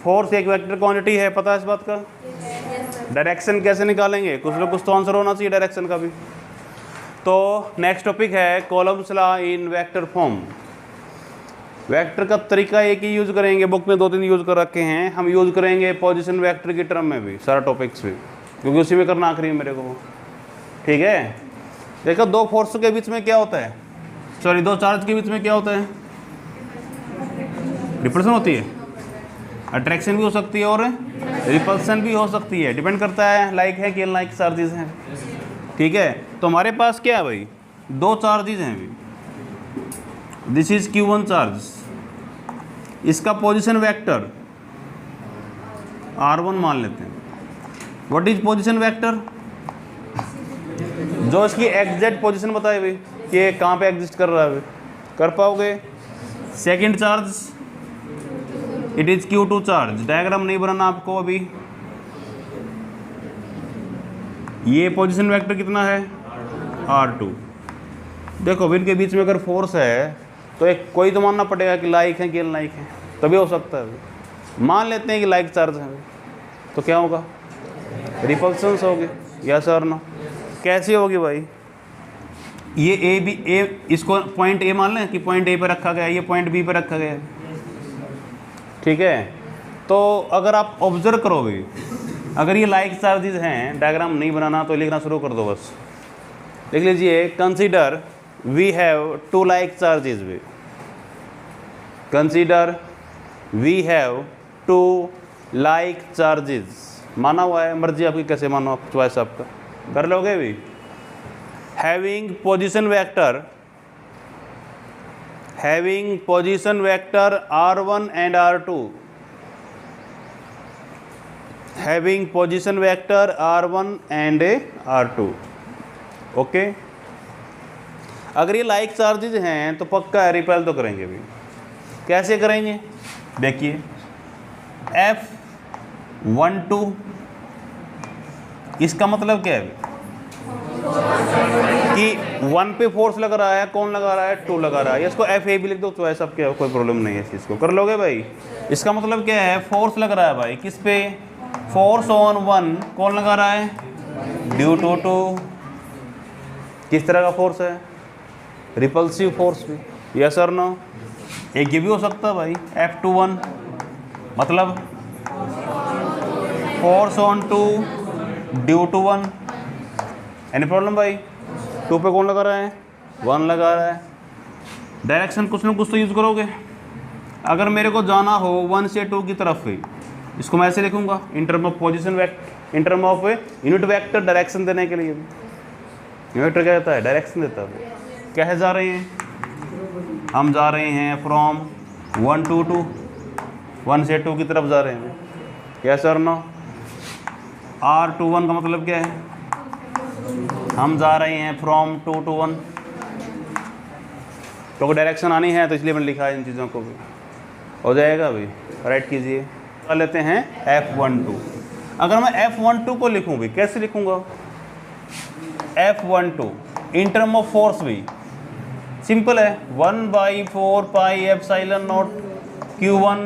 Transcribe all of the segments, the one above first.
Force एक vector quantity है, पता है इस बात का? डायरेक्शन कैसे निकालेंगे? कुछ ना कुछ तो आंसर होना चाहिए डायरेक्शन का भी। तो नेक्स्ट टॉपिक है columns law in vector form. Vector का तरीका एक ही यूज करेंगे, बुक में 2-3 यूज कर रखे हैं, हम यूज करेंगे पोजीशन वेक्टर की टर्म में भी सारा टॉपिक्स भी, क्योंकि उसी में करना आखिरी है मेरे को। ठीक है, देखो दो फोर्स के बीच में क्या होता है, सॉरी दो चार्ज के बीच में क्या होता है? रिपल्सन होती है, अट्रैक्शन भी हो सकती है और रिपल्सन भी हो सकती है, डिपेंड करता है लाइक है कि अनलाइक चार्जेस हैं। ठीक है, तो हमारे पास क्या है भाई, दो चार्जेस हैं अभी। दिस इज Q1 चार्ज, इसका पोजीशन वेक्टर R1 मान लेते हैं। What is position vector? जो इसकी एग्जैक्ट पोजीशन बताए भाई कि ये कहाँ पे एग्जिस्ट कर रहा है, कर पाओगे? Second charge, it is Q2 charge, diagram नहीं बनाना आपको अभी। ये पोजीशन वेक्टर कितना है? R2। देखो अभी इनके बीच में अगर फोर्स है तो एक कोई तो मानना पड़ेगा कि लाइक है कि अनलाइक है, तभी हो सकता है। मान लेते हैं कि लाइक चार्ज है, तो क्या होगा? रिपल्सन्स होगी, यस और नो? कैसी होगी भाई? ये ए बी, ए इसको पॉइंट ए मान लें कि पॉइंट ए पर रखा गया है, ये पॉइंट बी पर रखा गया है। ठीक है, तो अगर आप ऑब्जर्व करोगे, अगर ये लाइक चार्जेस हैं, डायग्राम नहीं बनाना तो लिखना शुरू कर दो बस। देख लीजिए, consider we have to like charges भी, consider we have to like charges, माना हुआ है, मर्जी आपकी कैसे मानो, आप चॉइस आपका, कर लोगे भी। Having position vector, having position vector R1 and R2, having position vector R1 and R2। Okay, अगर ये लाइक चार्जेस हैं तो पक्का रिपेल तो करेंगे भी। कैसे करेंगे? देखिए, F12, इसका मतलब क्या है कि 1 पे फोर्स लगा रहा है, कौन लगा रहा है? 2 लगा रहा है। इसको FA भी लिख दो, तो ऐसा क्या, कोई प्रॉब्लम नहीं है इस चीज़ को, कर लोगे भाई। इसका मतलब क्या है? फोर्स लग रहा है भाई, किस पे? फोर्स ऑन 1, कौन लगा रहा है? Due to 2। किस तरह का फोर्स है? रिपल्सिव फोर्स भी, यस और नो? एक ये भी हो सकता है भाई, F21, मतलब force on 2 due to 1। Any problem भाई? 2 पे कौन लगा रहा है? 1 लगा रहा है। डायरेक्शन कुछ ना कुछ तो यूज़ करोगे। अगर मेरे को जाना हो 1 से 2 की तरफ ही, इसको मैं ऐसे लिखूंगा, in term of position vector, in term of unit vector direction देने के लिए। यूनिट क्या देता है? डायरेक्शन देता है। कैसे जा रहे हैं हम? जा रहे हैं फ्रॉम 1 to 2, 1 से 2 की तरफ जा रहे हैं। यस और नो? R21 का मतलब क्या है? हम जा रहे हैं फ्रॉम 2 to 1। तो डायरेक्शन आनी है तो इसलिए मैंने लिखा है इन चीज़ों को भी। हो जाएगा अभी, राइट कीजिए। कर लेते हैं F12। अगर मैं F12 को लिखूँ भी, कैसे लिखूँगा? F12 in term of force भी सिंपल है, 1/4 pi epsilon not Q1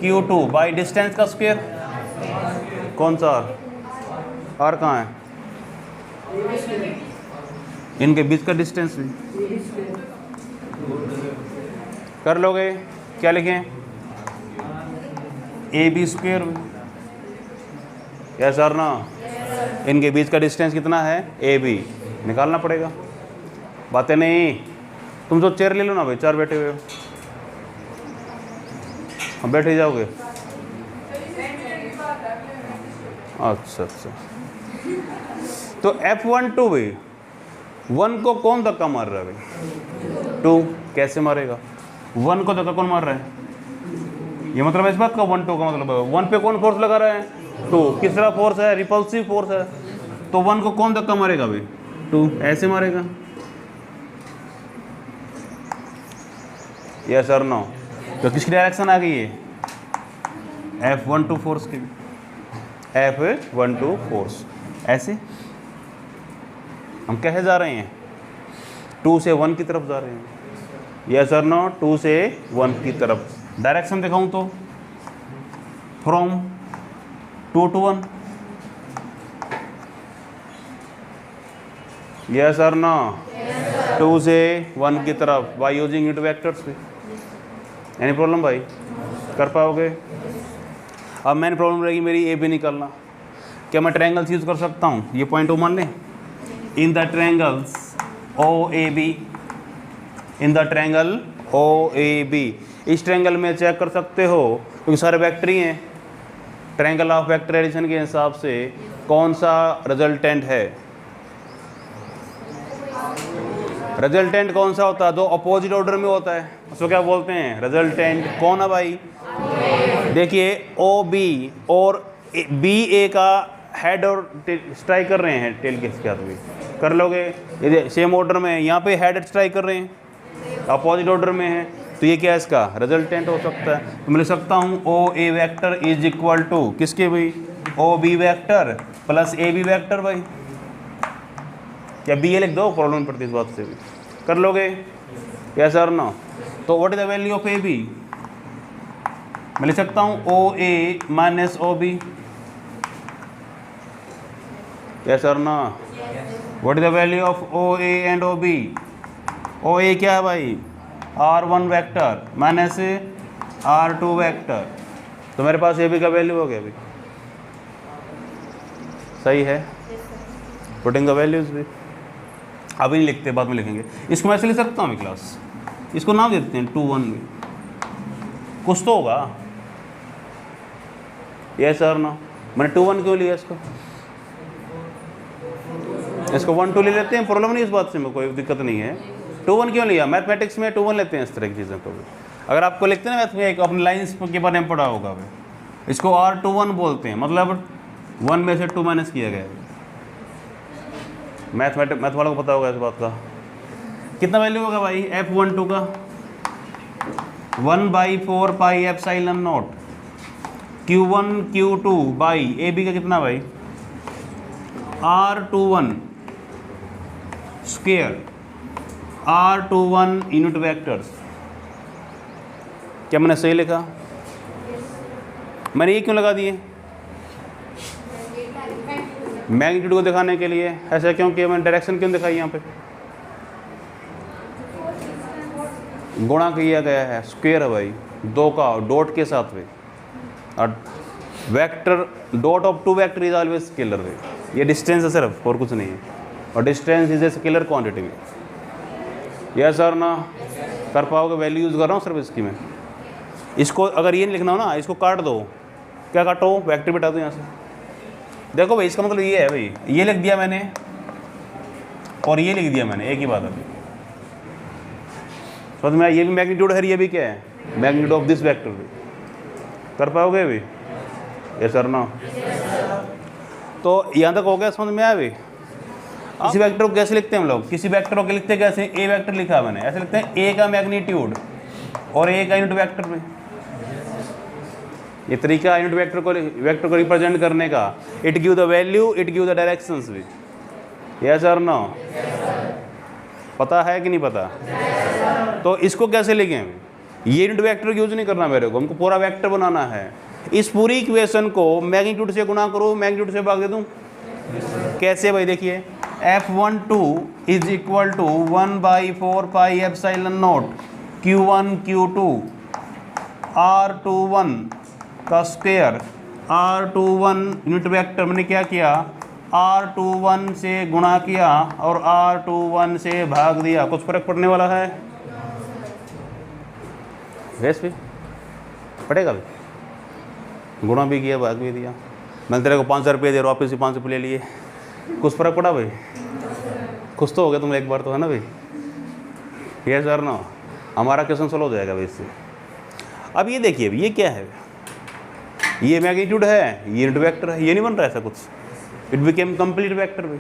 Q2 by distance का स्क्वायर। कौन सा R कहाँ है? इनके बीच का डिस्टेंस भी कर लोगे। क्या लिखें? AB square. यस सर ना? इनके बीच का डिस्टेंस कितना है? AB निकालना पड़ेगा। बातें नहीं, तुम तो चेयर ले लो ना भाई, 4 बैठे हुए हो, हम बैठ ही जाओगे। अच्छा अच्छा, तो F12 भी 1 को कौन धक्का मार रहा है भाई? 2। कैसे मारेगा? 1 को धक्का कौन मार रहा है? ये मतलब इस बात का 1-2 का मतलब है 1 पे कौन फोर्स लगा रहा है? 2। किस तरह फोर्स है? रिपल्सिव फोर्स है। तो 1 को कौन धक्का मारेगा भाई? 2। ऐसे मारेगा। यस और नो? तो किसकी डायरेक्शन आ गई है? F12 फोर्स की, F12 फोर्स। ऐसे हम कैसे जा रहे हैं? 2 से 1 की तरफ जा रहे हैं। यस और नो? 2 से 1 की तरफ। डायरेक्शन दिखाऊं तो फ्रॉम 2 to 1, यस और नो? 2 से 1 की तरफ बाय यूजिंग यूनिट वेक्टर्स भी। एनी प्रॉब्लम भाई? कर पाओगे? अब मेन प्रॉब्लम रहेगी मेरी ए बी निकालना। क्या मैं ट्रायंगल्स यूज़ कर सकता हूँ? ये पॉइंट ओ मान लें, in the triangles O A B, in the triangle O A B, इस ट्रायंगल में चेक कर सकते हो क्योंकि सारे वेक्टर ही हैं। ट्रायंगल ऑफ वेक्टर एडिशन के हिसाब से कौन सा रिजल्टेंट है? रिजल्टेंट कौन सा होता है? दो अपोजिट ऑर्डर में होता है, उसको क्या बोलते हैं? रिजल्टेंट। कौन है भाई? देखिए ओ बी और बी ए का हेड और स्ट्राइक कर रहे हैं टेल के साथ भी कर लोगे, ये सेम ऑर्डर में है, यहाँ पे हेड स्ट्राइक कर रहे हैं, अपोजिट ऑर्डर में है, तो ये क्या है? इसका रिजल्टेंट हो सकता है। तो मैं लिख सकता हूँ O A vector is equal to किसके भाई? O B vector plus A B vector भाई। क्या बी ए लिख दो? प्रॉब्लम पड़ती है इस बात से भी कर लोगे, यस और नो? तो what is the value of A B? मैं लिख सकता हूँ O A minus O B, yes और no? What is the value of O A and O B? O A क्या है भाई? R1 vector minus R2 vector, तो मेरे पास ए बी का वैल्यू हो गया अभी, सही है? पुटिंग द वैल्यूज भी अभी नहीं लिखते, बाद में लिखेंगे। इसको मैं ऐसे लिख सकता हूँ क्लास, इसको नाम देते हैं 2 1 भी, कुछ तो होगा, यस और नो? मैंने 2 1 क्यों लिया इसको? 1 2 ले लेते हैं, प्रॉब्लम नहीं इस बात से, मैं कोई दिक्कत नहीं है। 2 1 क्यों लिया? मैथमेटिक्स में 2 1 लेते हैं इस तरह की चीज़ों को भी। अगर आपको लिखते हैं ना मैथ में, एक अपनी लाइन्स के बारे में पढ़ा होगा भाई, इसको R21 बोलते हैं, मतलब 1 में से 2 माइनस किया गया है। मैथ वालों को पता होगा इस बात का। कितना वैल्यू होगा भाई F12 का? 1/4 pi epsilon not Q1 Q2 by A B का कितना भाई? R21 square R21 unit vectors. क्या मैंने सही लिखा? मैंने ये क्यों लगा दिए? मैग्नीट्यूड को दिखाने के लिए। ऐसा क्यों किया मैंने? डायरेक्शन क्यों दिखाई यहाँ पे? गुणा किया गया है, स्क्वायर है भाई, 2 का डॉट के साथ में, और vector dot of 2 vector is always scalar way. ये डिस्टेंस है सिर्फ, और कुछ नहीं है, और distance is a scalar quantity भी। यस सर ना? कर पाओगे? वैल्यू यूज़ कर रहा हूँ सिर्फ इसकी मैं। इसको अगर ये नहीं लिखना हो ना, इसको काट दो। क्या काटो? वेक्टर बिठा दो यहाँ से। देखो भाई, इसका मतलब ये है भाई, ये लिख दिया मैंने और ये लिख दिया मैंने, एक ही बात है। समझ में? ये भी मैग्नीट्यूड है, ये भी क्या है? मैग्नीट्यूड ऑफ दिस वेक्टर भी। कर पाओगे भाई? यस सर ना? तो यहाँ तक हो गया, समझ में आया भाई? किसी वेक्टर को कैसे लिखते हैं हम लोग? किसी वेक्टर को लिखते हैं कैसे? ए वेक्टर लिखा है मैंने, ऐसे लिखते हैं ए का मैग्नीट्यूड और ए का यूनिट वेक्टर में। ये तरीका यूनिट वेक्टर को रिप्रेजेंट करने का। It give the value, it give the directions भी। यस और नो? पता है कि नहीं पता? तो इसको कैसे लिखें? ये यूनिट वेक्टर यूज नहीं करना मेरे को, हमको पूरा वेक्टर बनाना है। इस पूरी इक्वेशन को मैग्नीट्यूड से गुणा करो, मैग्नीट्यूड से भाग दे दूँ। कैसे भाई? देखिए, F12 is equal to 1/4 pi epsilon not Q1 Q2 R21 का स्क्वायर। R21 यूनिट वेक्टर मैंने क्या किया? R21 से गुणा किया और R21 से भाग दिया। कुछ फर्क पड़ने वाला है? वैसे भी पड़ेगा भी। गुणा भी किया, भाग भी दिया। मैंने तेरे को 500 रुपये दे, वापस से 500 रुपये ले लिए। कुछ फर्क पड़ा भाई? कुछ तो हो गया तुम एक बार तो, है ना भाई? यस सर ना? हमारा क्वेश्चन सोल्व हो जाएगा भाई इससे। अब ये देखिए, ये क्या है? ये मैग्नीट्यूड है, ये यूनिट वेक्टर है, ये नहीं बन रहा ऐसा कुछ। इट बिकेम कंप्लीट वेक्टर भाई।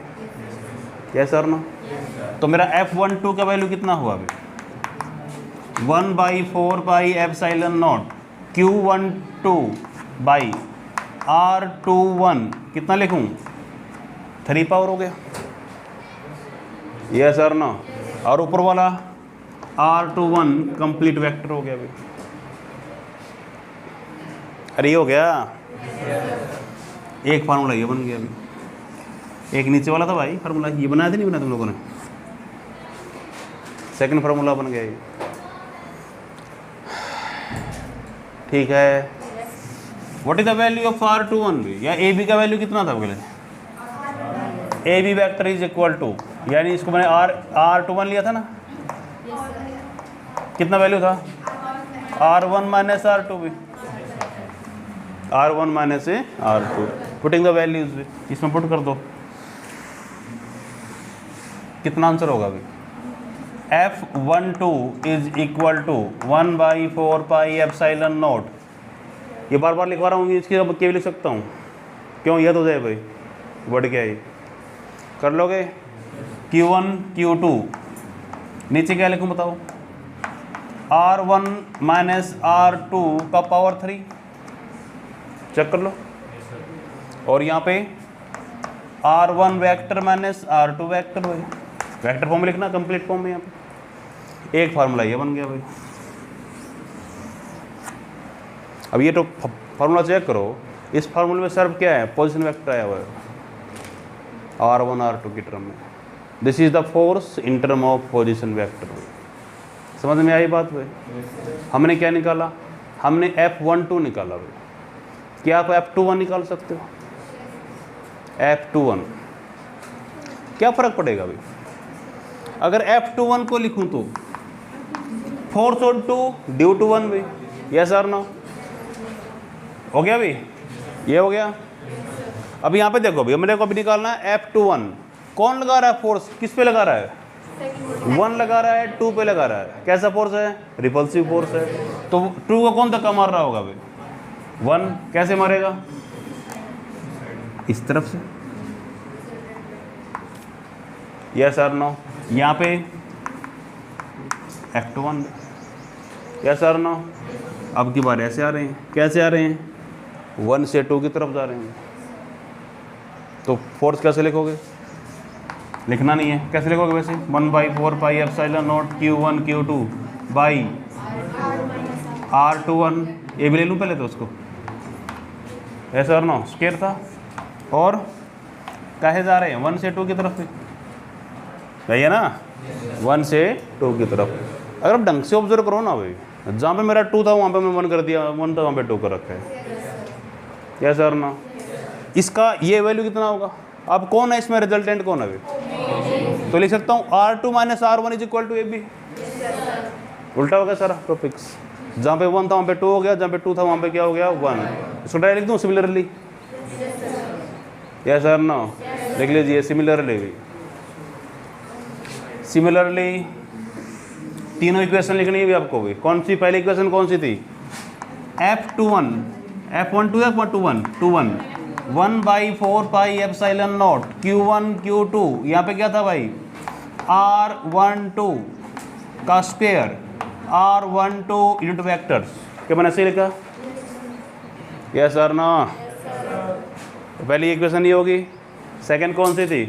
यस सर ना? तो मेरा F12 का वैल्यू कितना हुआ अभी? 1/4 pi epsilon not Q12 by R21 कितना लिखूं? 3 पावर हो गया। यस सर ना? और ऊपर वाला R21 कंप्लीट वेक्टर हो गया अभी। अरे ये हो गया, एक फार्मूला ये बन गया अभी, एक नीचे वाला था भाई फार्मूला, ये बनाया था नहीं बनाया तुम लोगों ने, सेकंड फार्मूला बन गया ये। ठीक है, what is the value of R21 भी, या ए बी का वैल्यू कितना था पहले, A B vector is equal to, यानी इसको मैंने R21 लिया था ना, कितना वैल्यू था R1 माइनस R2 भी, R1 minus R2, putting the values इसमें पुट कर दो, कितना आंसर होगा अभी, F12 is equal to 1/4 pi epsilon not, ये बार बार लिखवा रहा हूँ, इसकी अब क्या लिख सकता हूँ, क्यों याद हो जाए भाई, वर्ड क्या है कर लोगे, Q1 Q2, नीचे क्या लिखूँ बताओ, R1 माइनस R2 का पावर 3, चेक कर लो, और यहाँ पे R1 vector minus R2 vector, भाई वेक्टर फॉर्म में लिखना, कंप्लीट फॉर्म में, यहाँ पे एक फार्मूला ये बन गया भाई। अब ये तो फार्मूला चेक करो, इस फार्मूले में सर्व क्या है, पोजीशन वेक्टर आया हुआ है R1 R2 की टर्म में, this is the force in term of position vector. समझ में आई बात भाई, हमने क्या निकाला, हमने F12 निकाला भाई, क्या आप F21 निकाल सकते हो, F21 क्या फ़र्क पड़ेगा भाई, अगर F21 को लिखूं तो फोर्स ऑन 2 ड्यू टू 1 भाई, यस और नो, हो गया भाई, ये हो गया। अब यहाँ पे देखो भाई, मेरे को अभी निकालना है F21, कौन लगा रहा है फोर्स, किस पे लगा रहा है, 1 लगा रहा है, 2 पे लगा रहा है, कैसा फोर्स है, रिपल्सिव फोर्स है, तो 2 को कौन धक्का मार रहा होगा भाई, 1, कैसे मारेगा, इस तरफ से, यस और नो, यहाँ पे F21, यस और नो, अब की बार ऐसे आ रहे हैं, कैसे आ रहे हैं, 1 से 2 की तरफ जा रहे हैं, तो फोर्स कैसे लिखोगे, लिखना नहीं है, कैसे लिखोगे वैसे, 1/4 pi epsilon not Q1 Q2 by R21, ये भी ले लूँ पहले तो उसको, ऐसा और नो, स्क्वायर था, और कहे जा रहे हैं 1 से 2 की तरफ, यही है ना, 1 से 2 की तरफ। अगर आप ढंग से ऑब्जर्व करो ना भाई, जहाँ पे मेरा 2 था वहाँ पे मैं 1 कर दिया, 1 था वहाँ पे 2 कर रखा है, यस और नो, इसका ये वैल्यू कितना होगा, अब कौन है इसमें रिजल्टेंट, कौन है भाई, तो लिख सकता हूँ R2 minus R1 is equal to A B, उल्टा हो गया सारा टॉपिक्स, जहाँ पे 1 था वहाँ पे 2 हो गया, जहाँ पे 2 था वहाँ पे क्या हो गया 1, इसको डायरेक्ट लिख दूँ सिमिलरली, यस और नो, लिख लीजिए सिमिलरली भी, सिमिलरली तीनों इक्वेशन लिखनी है भी आपको भी, कौन सी पहली इक्वेशन कौन सी थी, F21, F12 या F21, 1/4 pi epsilon not Q1 Q2, यहाँ पे क्या था भाई, R12 का स्क्वायर, R12 यूनिट वेक्टर्स, क्या मैंने ऐसे ही लिखा, यस और नो, पहली इक्वेशन ये होगी, सेकंड कौन सी थी,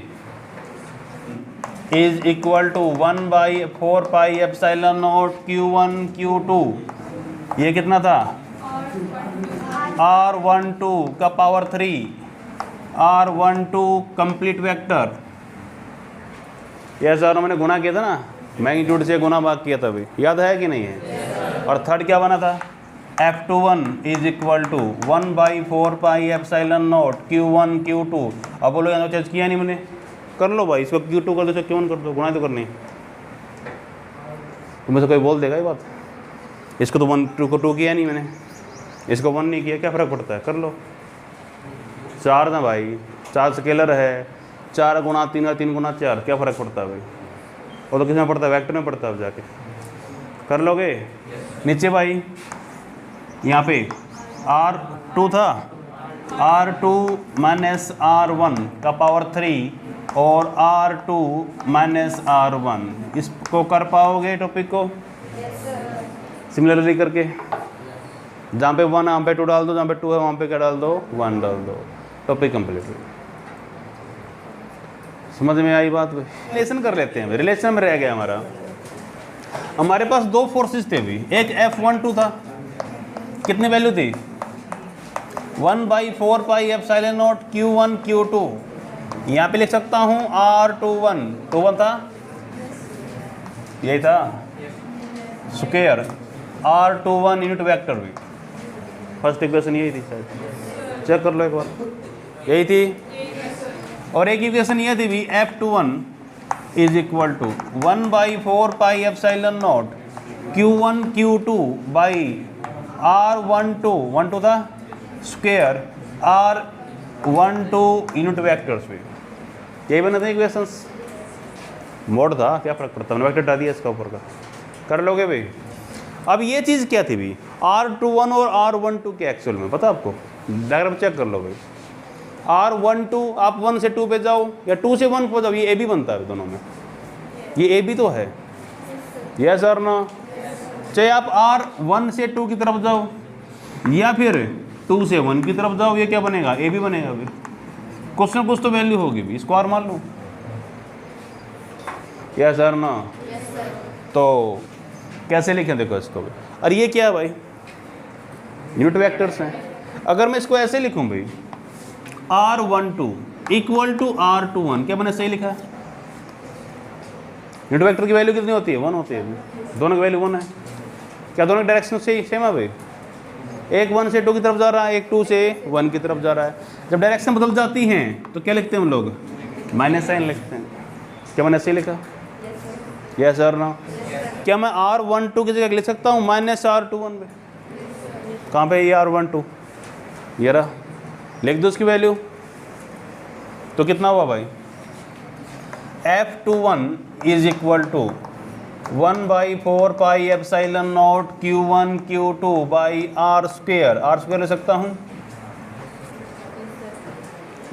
is equal to 1/4 pi epsilon not Q1 Q2, ये कितना था, R12 का पावर 3, R12 कंप्लीट वेक्टर, यह सर मैंने गुना किया था ना, मैग्नीट्यूड से गुना भाग किया था, अभी याद है कि नहीं है, और थर्ड क्या बना था, F21 is equal to 1/4 pi epsilon not Q1 Q2, अब बोलो यहाँ चेंज किया नहीं मैंने, कर लो भाई, इसको Q2 कर दो, Q1 कर दो, गुना तो करनी, तुम्हें से कोई बोल देगा ये बात, इसको तो 1 को 2 किया नहीं मैंने, इसको 1 नहीं किया, क्या फ़र्क पड़ता है, कर लो, 4 ना भाई, 4 स्केलर है, 4 गुना 3 का 3 गुना 4, क्या फ़र्क पड़ता है भाई, वो तो किस में पड़ता है, वेक्टर में पड़ता है, अब जाके कर लोगे। नीचे भाई यहाँ पे R2 था, R2 माइनस R1 का पावर 3 और R2 माइनस R1, इसको कर पाओगे टॉपिक को सिमिलरली करके, जहाँ पे 1 वहाँ पे 2 डाल दो, जहाँ पे 2 है वहाँ पे क्या डाल दो, 1 डाल दो, टॉपिक कंप्लीट। समझ में आई बात भाई, रिलेशन कर लेते हैं, रिलेशन में रह गया हमारा, हमारे पास 2 फोर्सेस थे भी, एक F12 था, कितनी वैल्यू थी 1/4πε0 Q1 Q2, यहाँ पे लिख सकता हूँ R21, 21 था, यही था स्क्वायर R21 यूनिट वेक्टर भी, फर्स्ट इक्वेशन यही थी शायद, चेक कर लो एक बार, यही थी। और एक इक्वेशन ये थी भी F21 is equal to 1/4πε0 Q1 Q2 by R12 था स्क्वायर R12 यूनिट वेक्टर्स भी, यही बने थे इक्वेशंस। मोड था, क्या फर्क पड़ता है, वेक्टर डाल दिया इसका ऊपर का, कर लोगे भाई। अब ये चीज़ क्या थी भाई, R21 और R12 के एक्चुअल में पता आपको, डायग्राम चेक कर लो भाई। R12 आप 1 से 2 पे जाओ या 2 से 1 पे जाओ, ये AB बनता है दोनों में, ये AB तो है, यस और नो। चाहे आप R1 से 2 की तरफ जाओ या फिर 2 से 1 की तरफ जाओ, ये क्या बनेगा, AB बनेगा। फिर कुछ ना कुछ तो वैल्यू होगी भी, स्क्वायर मान लो, यस और नो। तो कैसे लिखें देखो इसको भी, और ये क्या है भाई, यूनिट वेक्टर्स हैं। अगर मैं इसको ऐसे लिखूं भाई R12 इक्वल टू R21, क्या मैंने सही लिखा है, यूनिट वेक्टर की वैल्यू कितनी होती है, 1 होती है, दोनों की वैल्यू 1 है। क्या दोनों की डायरेक्शन से सेम है भाई, एक 1 से 2 की तरफ जा रहा है, एक 2 से 1 की तरफ जा रहा है। जब डायरेक्शन बदल जाती हैं तो क्या लिखते हैं हम लोग, माइनस साइन लिखते हैं। क्या मैंने सही लिखा, यस सर ना। क्या मैं R12 की जगह लिख सकता हूँ -R21 पे, कहाँ पे ये R12, ये रहा, लिख दो उसकी वैल्यू, तो कितना हुआ भाई, F21 is equal to 1/4πε0 Q1 Q2 by R square, R square ले सकता हूँ,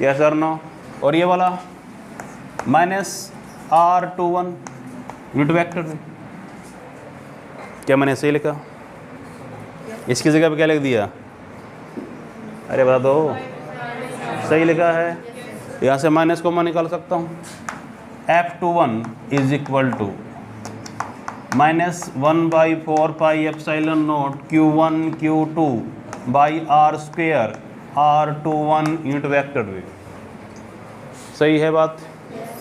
यस सर नो। और ये वाला -R21 यूनिट वेक्टर है, क्या मैंने सही लिखा, इसकी जगह पे क्या लिख दिया, अरे बता दो, सही लिखा है, यहाँ से माइनस को मैं निकाल सकता हूँ। F21 is equal to -1/4πε0 Q1 Q2 by R square R21 unit vector भी, सही है बात।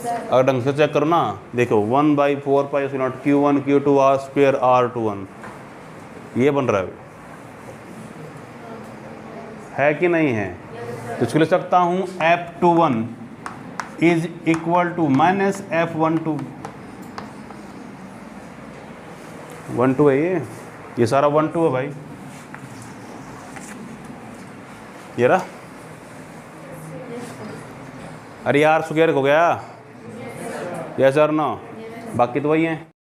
अगर ढंग से चेक करो ना, देखो 1/4πε0 Q1 Q2 R square R21, ये बन रहा है कि नहीं है। तो इसको लिख सकता हूँ F21 is equal to -F12, 12 है ये सारा 12 है भाई, ये रहा। अरे यार स्क्वायर हो गया, यस सर नो, बाकी तो वही है।